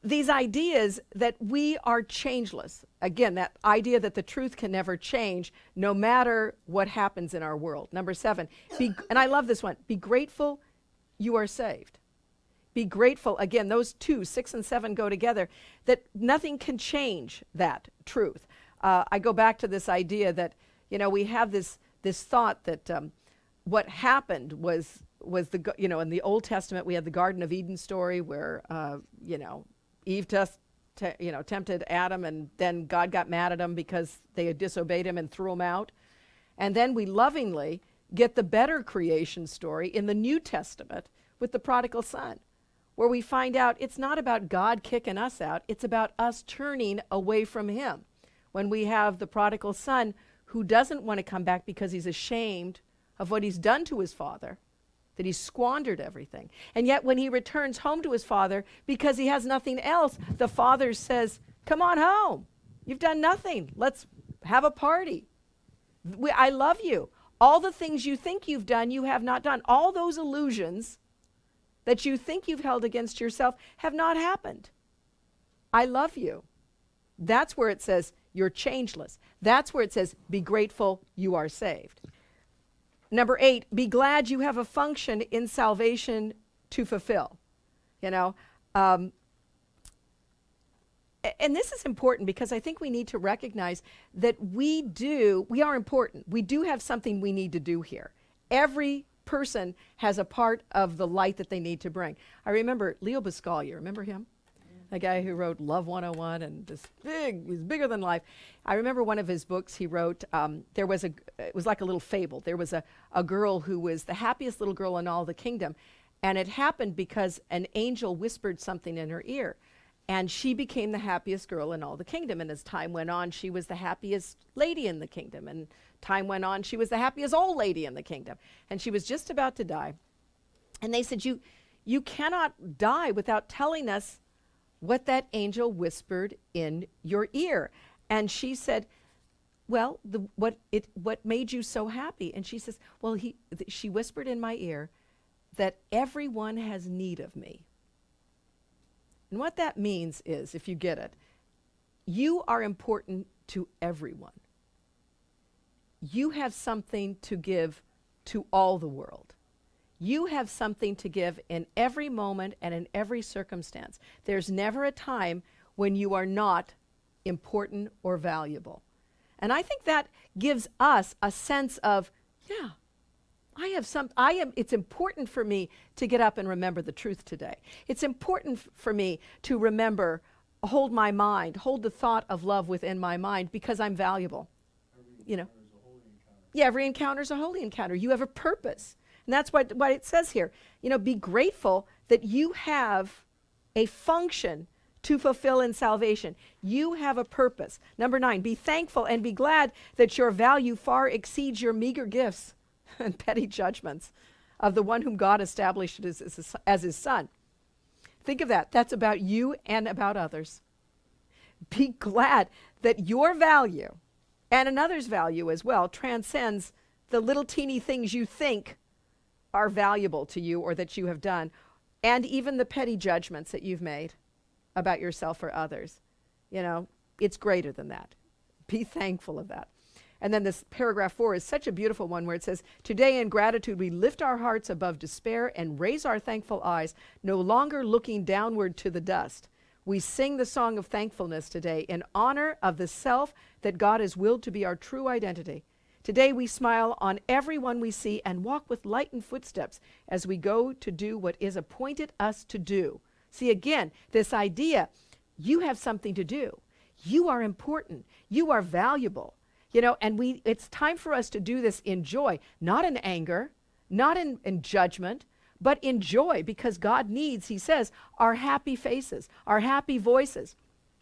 these ideas that we are changeless. Again, that idea that the truth can never change no matter what happens in our world. Number 7, and I love this one, be grateful you are saved. Be grateful. Again, those two, 6 and 7, go together, that nothing can change that truth. I go back to this idea that, we have this thought that what happened was in the Old Testament, we had the Garden of Eden story where, Eve tempted Adam, and then God got mad at him because they had disobeyed him and threw him out. And then we lovingly get the better creation story in the New Testament with the prodigal son, where we find out it's not about God kicking us out, it's about us turning away from him. When we have the prodigal son who doesn't want to come back because he's ashamed of what he's done to his father, that he's squandered everything. And yet when he returns home to his father, because he has nothing else, the father says, come on home. You've done nothing. Let's have a party. I love you. All the things you think you've done, you have not done. All those illusions that you think you've held against yourself have not happened. I love you. That's where it says you're changeless. That's where it says be grateful you are saved. Number 8, be glad you have a function in salvation to fulfill. And this is important because I think we need to recognize that we are important. We do have something we need to do here. Every person has a part of the light that they need to bring. I remember Leo Buscaglia, remember him? The guy who wrote Love 101 and he's bigger than life. I remember one of his books he wrote, it was like a little fable. There was a girl who was the happiest little girl in all the kingdom. And it happened because an angel whispered something in her ear. And she became the happiest girl in all the kingdom. And as time went on, she was the happiest lady in the kingdom. And time went on, she was the happiest old lady in the kingdom. And she was just about to die. And they said, you cannot die without telling us what that angel whispered in your ear. And she said, well, what made you so happy? And she says, well, she whispered in my ear that everyone has need of me. And what that means is, if you get it, you are important to everyone. You have something to give to all the world. You have something to give in every moment and in every circumstance. There's never a time when you are not important or valuable. And I think that gives us a sense of, it's important for me to get up and remember the truth today. It's important for me to remember, hold my mind, hold the thought of love within my mind because I'm valuable. Every encounter is a holy encounter. You have a purpose. And that's what it says here. Be grateful that you have a function to fulfill in salvation. You have a purpose. Number 9, be thankful and be glad that your value far exceeds your meager gifts and petty judgments of the one whom God established as his son. Think of that. That's about you and about others. Be glad that your value and another's value as well transcends the little teeny things you think are valuable to you or that you have done, and even the petty judgments that you've made about yourself or others. It's greater than that. Be thankful of that. And then this paragraph 4 is such a beautiful one where it says, today in gratitude we lift our hearts above despair and raise our thankful eyes, no longer looking downward to the dust. We sing the song of thankfulness today in honor of the self that God has willed to be our true identity. Today we smile on everyone we see and walk with lightened footsteps as we go to do what is appointed us to do. See, again, this idea, you have something to do. You are important. You are valuable. And it's time for us to do this in joy, not in anger, not in judgment, but in joy, because God needs, he says, our happy faces, our happy voices.